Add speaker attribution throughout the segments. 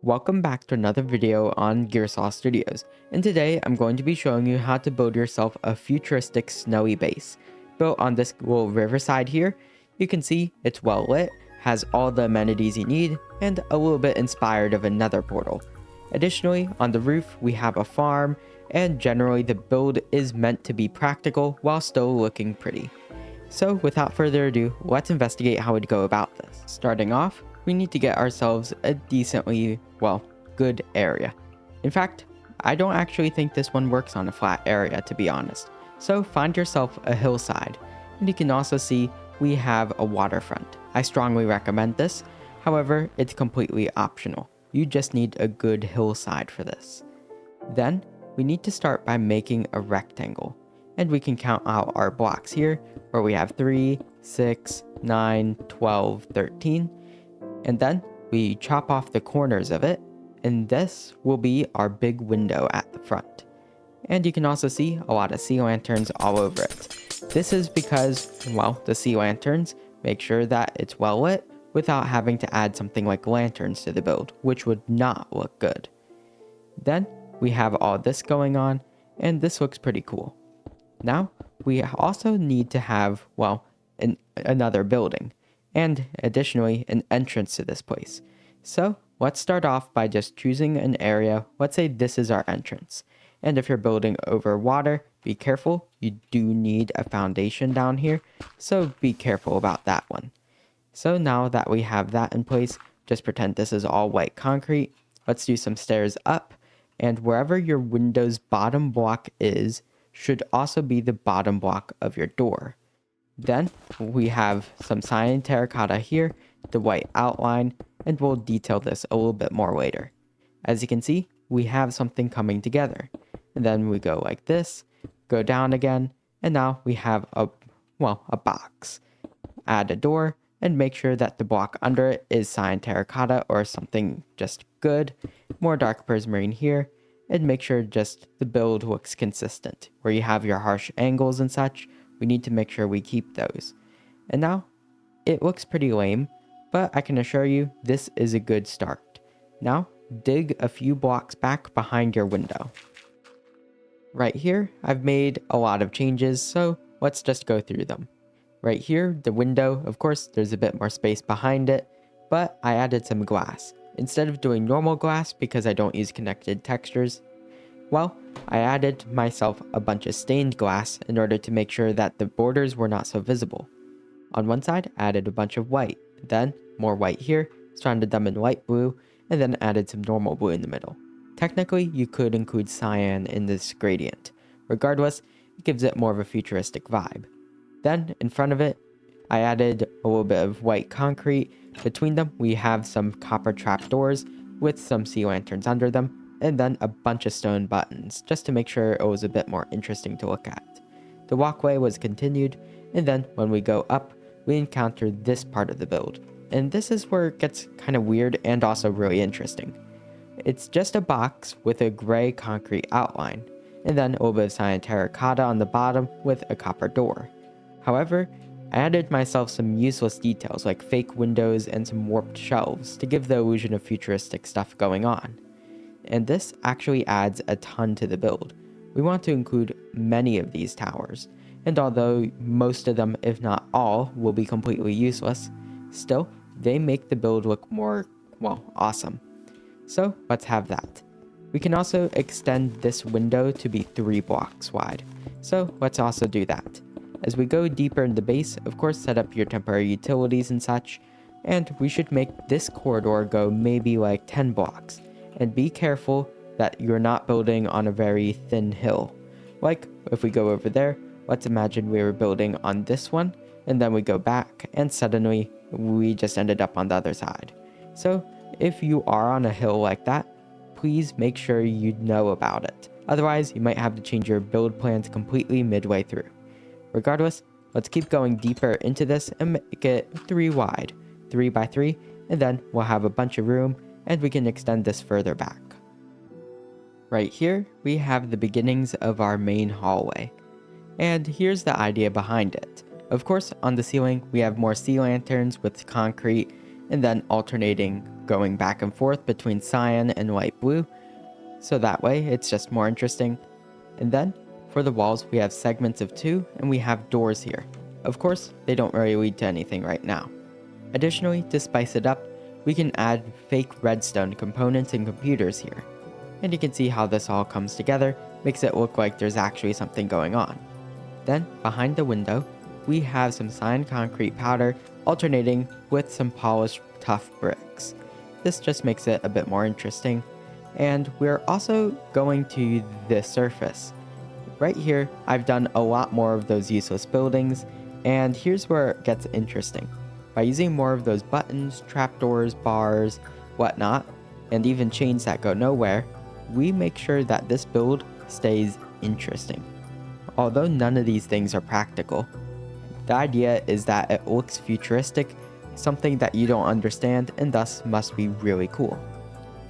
Speaker 1: Welcome back to another video on Gearsaw Studios, and today I'm going to be showing you how to build yourself a futuristic snowy base. Built on this little riverside here, you can see it's well lit, has all the amenities you need, and a little bit inspired of another portal. Additionally, on the roof we have a farm, and generally the build is meant to be practical while still looking pretty. So without further ado, let's investigate how we'd go about this. Starting off, we need to get ourselves a decently, good area. In fact, I don't actually think this one works on a flat area, to be honest. So find yourself a hillside, and you can also see we have a waterfront. I strongly recommend this, however, it's completely optional. You just need a good hillside for this. Then, we need to start by making a rectangle, and we can count out our blocks here, where we have 3, 6, 9, 12, 13, and then we chop off the corners of it, and this will be our big window at the front. And you can also see a lot of sea lanterns all over it. This is because, the sea lanterns make sure that it's well lit without having to add something like lanterns to the build, which would not look good. Then we have all this going on, and this looks pretty cool. Now, we also need to have, another building, and additionally, an entrance to this place. So, let's start off by just choosing an area. Let's say this is our entrance. And if you're building over water, be careful. You do need a foundation down here, so be careful about that one. So now that we have that in place, just pretend this is all white concrete. Let's do some stairs up, and wherever your window's bottom block is, should also be the bottom block of your door. Then we have some cyan terracotta here, the white outline, and we'll detail this a little bit more later. As you can see, we have something coming together. And then we go like this, go down again, and now we have a box. Add a door, and make sure that the block under it is cyan terracotta or something just good. More dark prismarine here, and make sure just the build looks consistent. Where you have your harsh angles and such, we need to make sure we keep those. And now, it looks pretty lame, but I can assure you this is a good start. Now, dig a few blocks back behind your window. Right here, I've made a lot of changes, so let's just go through them. Right here, the window, of course, there's a bit more space behind it, but I added some glass. Instead of doing normal glass, because I don't use connected textures, I added myself a bunch of stained glass in order to make sure that the borders were not so visible. On one side, I added a bunch of white, then more white here, surrounded them in light blue, and then added some normal blue in the middle. Technically, you could include cyan in this gradient. Regardless, it gives it more of a futuristic vibe. Then, in front of it, I added a little bit of white concrete. Between them, we have some copper trapdoors with some sea lanterns under them, and then a bunch of stone buttons, just to make sure it was a bit more interesting to look at. The walkway was continued, and then when we go up, we encounter this part of the build. And this is where it gets kind of weird and also really interesting. It's just a box with a gray concrete outline, and then a little bit of cyan terracotta on the bottom with a copper door. However, I added myself some useless details like fake windows and some warped shelves to give the illusion of futuristic stuff going on. And this actually adds a ton to the build. We want to include many of these towers, and although most of them, if not all, will be completely useless, still, they make the build look more, awesome. So let's have that. We can also extend this window to be 3 blocks wide, so let's also do that. As we go deeper in the base, of course set up your temporary utilities and such, and we should make this corridor go maybe like 10 blocks. And be careful that you're not building on a very thin hill. Like, if we go over there, let's imagine we were building on this one, and then we go back, and suddenly we just ended up on the other side. So, if you are on a hill like that, please make sure you know about it. Otherwise, you might have to change your build plans completely midway through. Regardless, let's keep going deeper into this and make it 3 wide, 3 by 3, and then we'll have a bunch of room, and we can extend this further back. Right here, we have the beginnings of our main hallway. And here's the idea behind it. Of course, on the ceiling, we have more sea lanterns with concrete, and then alternating going back and forth between cyan and light blue, so that way it's just more interesting. And then for the walls, we have segments of 2 and we have doors here. Of course, they don't really lead to anything right now. Additionally, to spice it up, we can add fake redstone components and computers here. And you can see how this all comes together, makes it look like there's actually something going on. Then, behind the window, we have some cyan concrete powder alternating with some polished tough bricks. This just makes it a bit more interesting. And we're also going to the surface. Right here, I've done a lot more of those useless buildings, and here's where it gets interesting. By using more of those buttons, trapdoors, bars, whatnot, and even chains that go nowhere, we make sure that this build stays interesting. Although none of these things are practical, the idea is that it looks futuristic, something that you don't understand and thus must be really cool.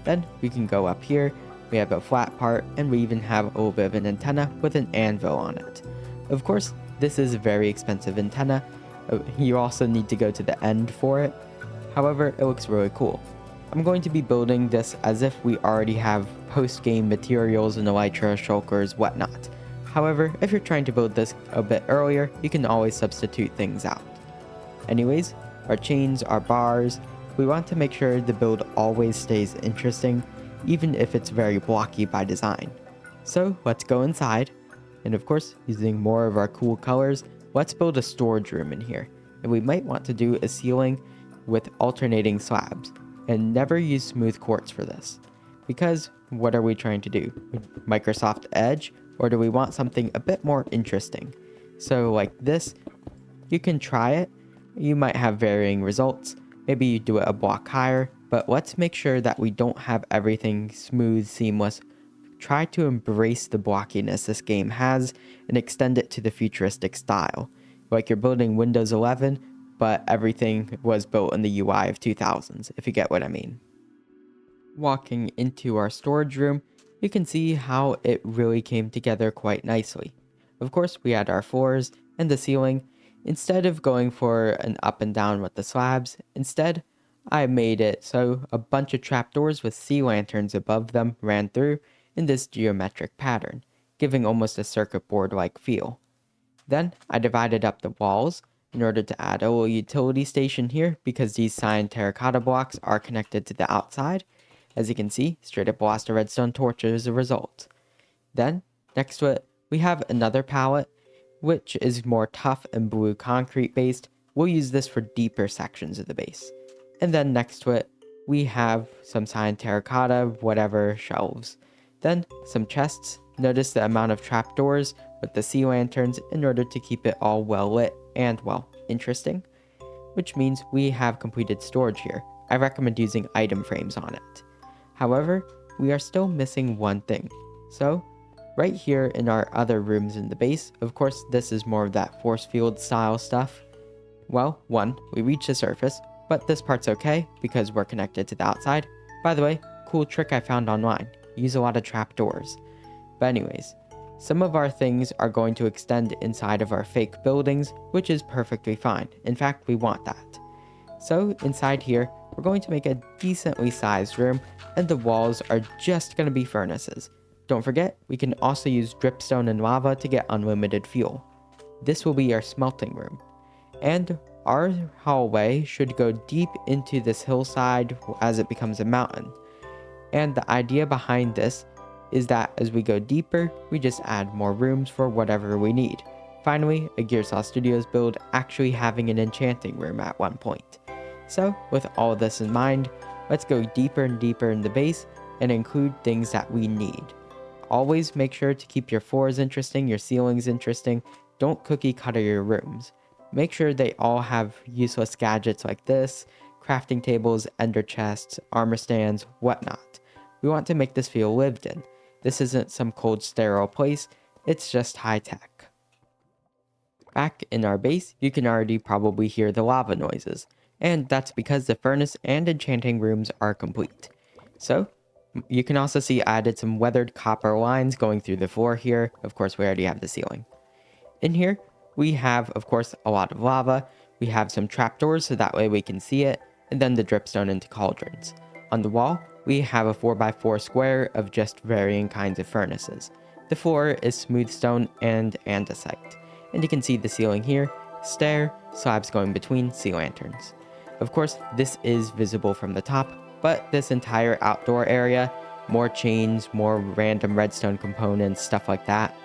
Speaker 1: Then we can go up here, we have a flat part, and we even have a little bit of an antenna with an anvil on it. Of course, this is a very expensive antenna. You also need to go to the end for it. However, it looks really cool. I'm going to be building this as if we already have post-game materials and elytra, shulkers, whatnot. However, if you're trying to build this a bit earlier, you can always substitute things out. Anyways, our chains, our bars, we want to make sure the build always stays interesting, even if it's very blocky by design. So let's go inside, and of course, using more of our cool colors, let's build a storage room in here. And we might want to do a ceiling with alternating slabs, and never use smooth quartz for this. Because what are we trying to do? Microsoft Edge, or do we want something a bit more interesting? So like this, you can try it. You might have varying results. Maybe you do it a block higher, but let's make sure that we don't have everything smooth, seamless. Try to embrace the blockiness this game has and extend it to the futuristic style. Like you're building Windows 11, but everything was built in the UI of 2000s, if you get what I mean. Walking into our storage room, you can see how it really came together quite nicely. Of course, we had our floors and the ceiling. Instead of going for an up and down with the slabs, instead, I made it so a bunch of trapdoors with sea lanterns above them ran through in this geometric pattern, giving almost a circuit board-like feel. Then, I divided up the walls in order to add a little utility station here because these cyan terracotta blocks are connected to the outside. As you can see, straight up blast a redstone torch as a result. Then, next to it, we have another palette, which is more tough and blue concrete based. We'll use this for deeper sections of the base. And then next to it, we have some cyan terracotta, whatever, shelves. Then some chests. Notice the amount of trapdoors with the sea lanterns in order to keep it all well lit and, well, interesting. Which means we have completed storage here. I recommend using item frames on it. However, we are still missing one thing. So, right here in our other rooms in the base, of course this is more of that force field style stuff. Well, one, we reach the surface, but this part's okay because we're connected to the outside. By the way, cool trick I found online. Use a lot of trapdoors. But anyways, some of our things are going to extend inside of our fake buildings, which is perfectly fine. In fact, we want that. So inside here, we're going to make a decently sized room, and the walls are just going to be furnaces. Don't forget, we can also use dripstone and lava to get unlimited fuel. This will be our smelting room. And our hallway should go deep into this hillside as it becomes a mountain. And the idea behind this is that as we go deeper, we just add more rooms for whatever we need. Finally, a Gearsaw Studios build actually having an enchanting room at one point. So, with all of this in mind, let's go deeper and deeper in the base and include things that we need. Always make sure to keep your floors interesting, your ceilings interesting. Don't cookie cutter your rooms. Make sure they all have useless gadgets like this, crafting tables, ender chests, armor stands, whatnot. We want to make this feel lived in. This isn't some cold sterile place, it's just high tech. Back in our base, you can already probably hear the lava noises, and that's because the furnace and enchanting rooms are complete. So, you can also see I added some weathered copper lines going through the floor here. Of course, we already have the ceiling. In here, we have, of course, a lot of lava. We have some trapdoors so that way we can see it, and then the dripstone into cauldrons. On the wall, we have a 4x4 square of just varying kinds of furnaces. The floor is smooth stone and andesite. And you can see the ceiling here, stair, slabs going between sea lanterns. Of course, this is visible from the top, but this entire outdoor area, more chains, more random redstone components, stuff like that,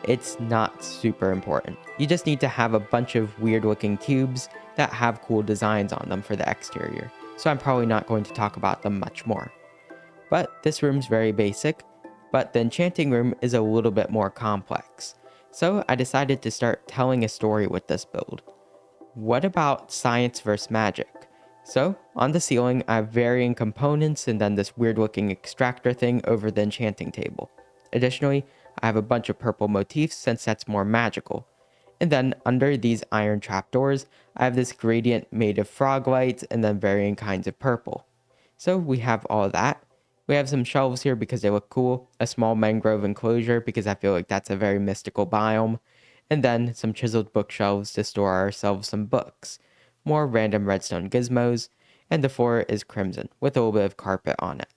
Speaker 1: it's not super important. You just need to have a bunch of weird looking cubes that have cool designs on them for the exterior. So I'm probably not going to talk about them much more. But this room's very basic, but the enchanting room is a little bit more complex. So I decided to start telling a story with this build. What about science versus magic? So on the ceiling, I have varying components and then this weird looking extractor thing over the enchanting table. Additionally, I have a bunch of purple motifs since that's more magical. And then under these iron trapdoors, I have this gradient made of frog lights and then varying kinds of purple. So we have all that. We have some shelves here because they look cool, a small mangrove enclosure because I feel like that's a very mystical biome, and then some chiseled bookshelves to store ourselves some books, more random redstone gizmos, and the floor is crimson with a little bit of carpet on it.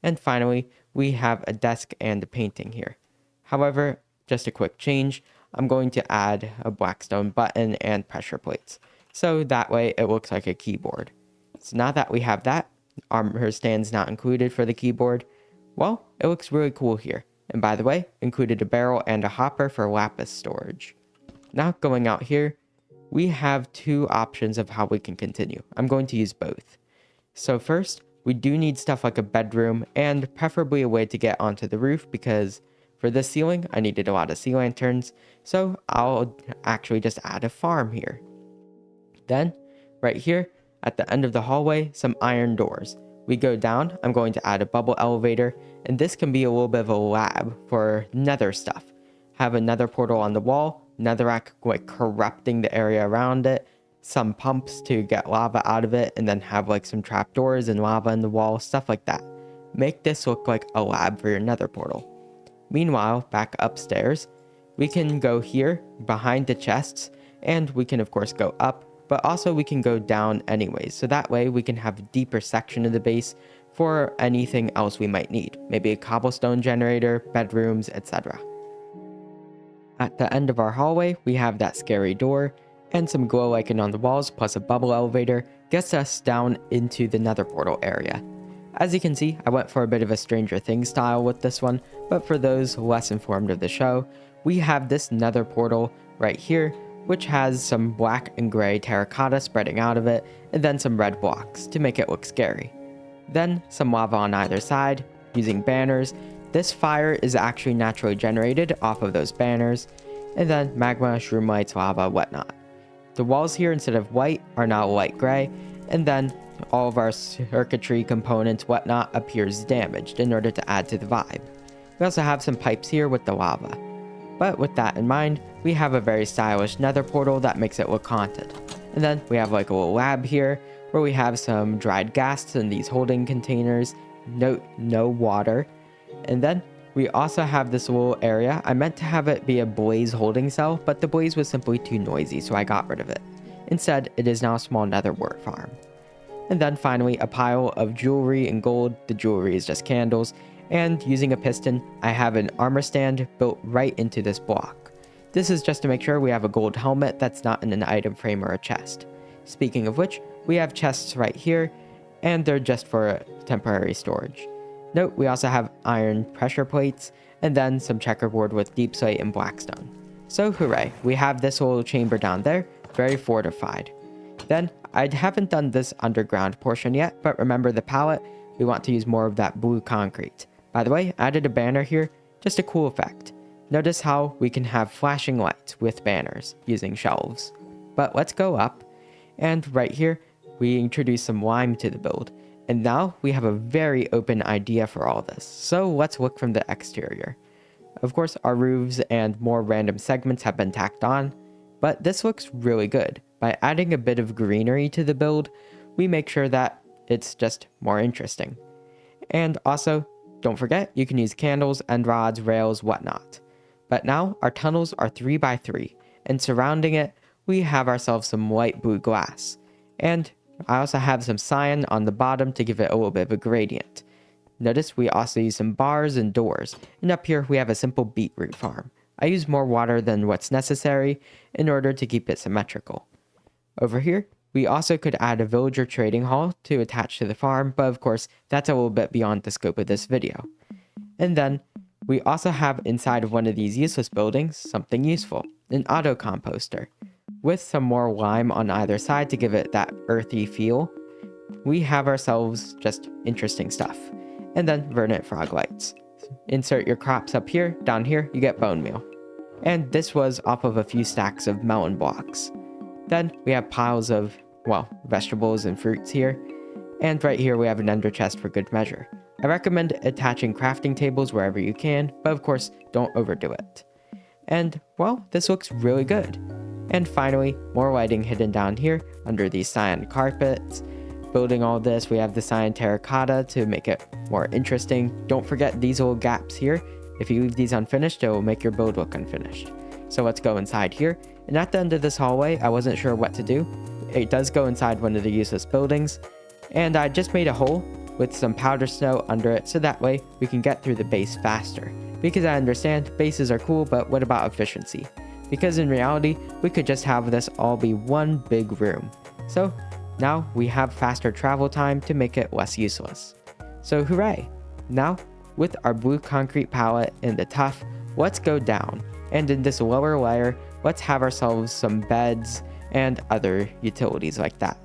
Speaker 1: And finally, we have a desk and a painting here. However, just a quick change, I'm going to add a blackstone button and pressure plates, so that way it looks like a keyboard. So now that we have that, armor stand's not included for the keyboard, well, it looks really cool here. And by the way, included a barrel and a hopper for lapis storage. Now going out here, we have two options of how we can continue. I'm going to use both. So first, we do need stuff like a bedroom and preferably a way to get onto the roof because for this ceiling, I needed a lot of sea lanterns, so I'll actually just add a farm here. Then, right here, at the end of the hallway, some iron doors. We go down, I'm going to add a bubble elevator, and this can be a little bit of a lab for nether stuff. Have a nether portal on the wall, netherrack like corrupting the area around it, some pumps to get lava out of it, and then have like some trapdoors and lava in the wall, stuff like that. Make this look like a lab for your nether portal. Meanwhile, back upstairs, we can go here behind the chests, and we can of course go up, but also we can go down anyways, so that way we can have a deeper section of the base for anything else we might need, maybe a cobblestone generator, bedrooms, etc. At the end of our hallway, we have that scary door, and some glow icon on the walls plus a bubble elevator gets us down into the nether portal area. As you can see, I went for a bit of a Stranger Things style with this one, but for those less informed of the show, we have this nether portal right here, which has some black and gray terracotta spreading out of it, and then some red blocks to make it look scary. Then some lava on either side, using banners. This fire is actually naturally generated off of those banners, and then magma, shroom lights, lava, whatnot. The walls here, instead of white, are now light gray, and then all of our circuitry components, whatnot, appears damaged in order to add to the vibe. We also have some pipes here with the lava. But with that in mind, we have a very stylish nether portal that makes it look haunted. And then we have like a little lab here where we have some dried gas in these holding containers, no water. And then we also have this little area. I meant to have it be a blaze holding cell, but the blaze was simply too noisy, so I got rid of it. Instead, it is now a small nether wart farm. And then finally, a pile of jewelry and gold. The jewelry is just candles. And using a piston, I have an armor stand built right into this block. This is just to make sure we have a gold helmet that's not in an item frame or a chest. Speaking of which, we have chests right here, and they're just for temporary storage. Note, we also have iron pressure plates, and then some checkerboard with deep slate and blackstone. So hooray, we have this little chamber down there, very fortified. Then, I haven't done this underground portion yet, but remember the palette, we want to use more of that blue concrete. By the way, I added a banner here, just a cool effect. Notice how we can have flashing lights with banners using shelves. But let's go up, and right here, we introduce some lime to the build. And now we have a very open idea for all this, so let's look from the exterior. Of course, our roofs and more random segments have been tacked on, but this looks really good. By adding a bit of greenery to the build, we make sure that it's just more interesting. And also, don't forget, you can use candles, end rods, rails, whatnot. But now, our tunnels are 3x3, and surrounding it, we have ourselves some light blue glass. And I also have some cyan on the bottom to give it a little bit of a gradient. Notice we also use some bars and doors, and up here we have a simple beetroot farm. I use more water than what's necessary in order to keep it symmetrical. Over here, we also could add a villager trading hall to attach to the farm, but of course, that's a little bit beyond the scope of this video. And then, we also have inside of one of these useless buildings something useful, an auto composter. With some more lime on either side to give it that earthy feel, we have ourselves just interesting stuff. And then verdant frog lights. Insert your crops up here, down here, you get bone meal. And this was off of a few stacks of melon blocks. Then we have piles of, well, vegetables and fruits here. And right here we have an ender chest for good measure. I recommend attaching crafting tables wherever you can, but of course, don't overdo it. And, well, this looks really good. And finally, more lighting hidden down here under these cyan carpets. Building all this, we have the cyan terracotta to make it more interesting. Don't forget these little gaps here. If you leave these unfinished, it will make your build look unfinished. So let's go inside here. And at the end of this hallway, I wasn't sure what to do. It does go inside one of the useless buildings. And I just made a hole with some powder snow under it so that way we can get through the base faster. Because I understand bases are cool, but what about efficiency? Because in reality, we could just have this all be one big room. So now we have faster travel time to make it less useless. So hooray! Now, with our blue concrete palette in the tough, let's go down. And in this lower layer, let's have ourselves some beds and other utilities like that.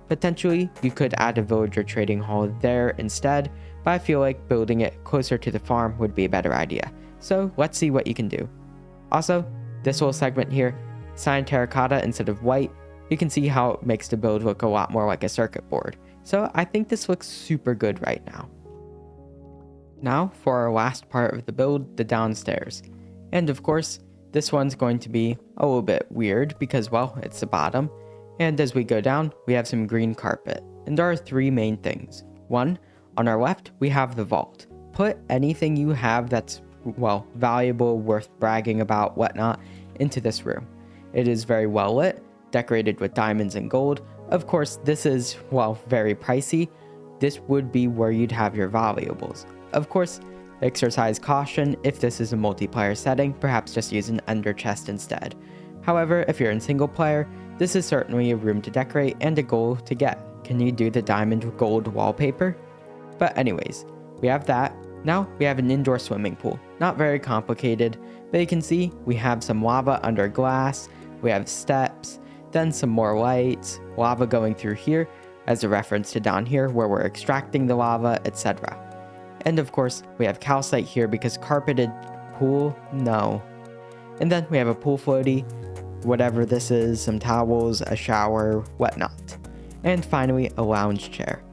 Speaker 1: Potentially, you could add a villager trading hall there instead, but I feel like building it closer to the farm would be a better idea. So let's see what you can do. Also, this little segment here, cyan terracotta instead of white, you can see how it makes the build look a lot more like a circuit board. So I think this looks super good right now. Now for our last part of the build, the downstairs. And of course, this one's going to be a little bit weird because, well, it's the bottom. And as we go down, we have some green carpet. And there are three main things. One, on our left, we have the vault. Put anything you have that's, well, valuable, worth bragging about, whatnot, into this room. It is very well lit, decorated with diamonds and gold. Of course, this is, well, very pricey. This would be where you'd have your valuables. Of course, exercise caution if this is a multiplayer setting, perhaps just use an ender chest instead. However, if you're in single player, this is certainly a room to decorate and a goal to get. Can you do the diamond gold wallpaper? But anyways, we have that. Now we have an indoor swimming pool. Not very complicated, but you can see we have some lava under glass, we have steps, then some more lights, lava going through here as a reference to down here where we're extracting the lava, etc. And of course, we have calcite here because carpeted pool, no. And then we have a pool floaty, whatever this is, some towels, a shower, whatnot. And finally, a lounge chair.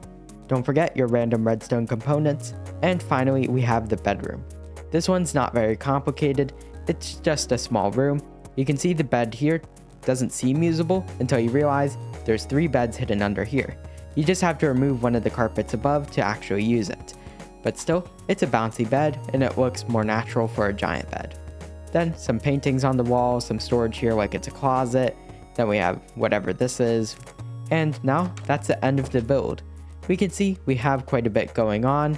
Speaker 1: Don't forget your random redstone components. And finally, we have the bedroom. This one's not very complicated, it's just a small room. You can see the bed here doesn't seem usable until you realize there's 3 beds hidden under here. You just have to remove one of the carpets above to actually use it. But still, it's a bouncy bed and it looks more natural for a giant bed. Then some paintings on the wall, some storage here like it's a closet. Then we have whatever this is. And now that's the end of the build. We can see we have quite a bit going on.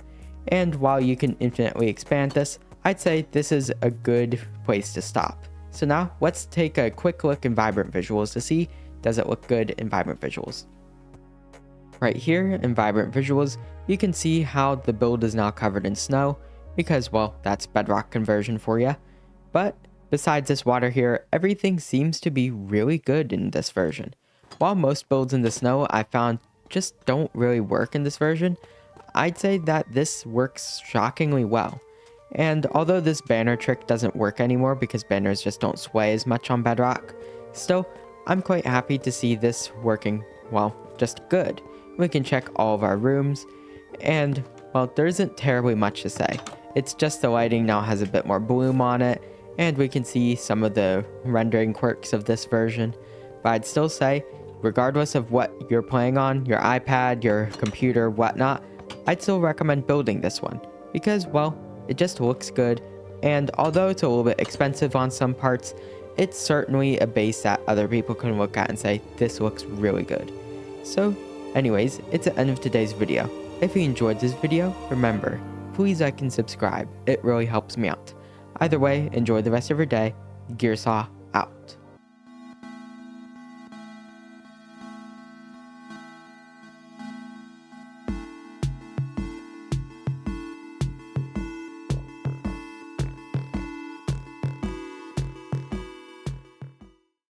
Speaker 1: And while you can infinitely expand this, I'd say this is a good place to stop. So now let's take a quick look in Vibrant Visuals to see, does it look good in Vibrant Visuals? Right here in Vibrant Visuals, you can see how the build is now covered in snow because, well, that's bedrock conversion for you. But besides this water here, everything seems to be really good in this version. While most builds in the snow I found just don't really work in this version, I'd say that this works shockingly well. And although this banner trick doesn't work anymore because banners just don't sway as much on bedrock, still, I'm quite happy to see this working, well, just good. We can check all of our rooms, and, well, there isn't terribly much to say. It's just the lighting now has a bit more bloom on it, and we can see some of the rendering quirks of this version. But I'd still say, regardless of what you're playing on, your iPad, your computer, whatnot, I'd still recommend building this one. Because, well, it just looks good, and although it's a little bit expensive on some parts, it's certainly a base that other people can look at and say, this looks really good. So, Anyways, it's the end of today's video. If you enjoyed this video, remember, please like and subscribe, it really helps me out. Either way, enjoy the rest of your day. Gearsaw out.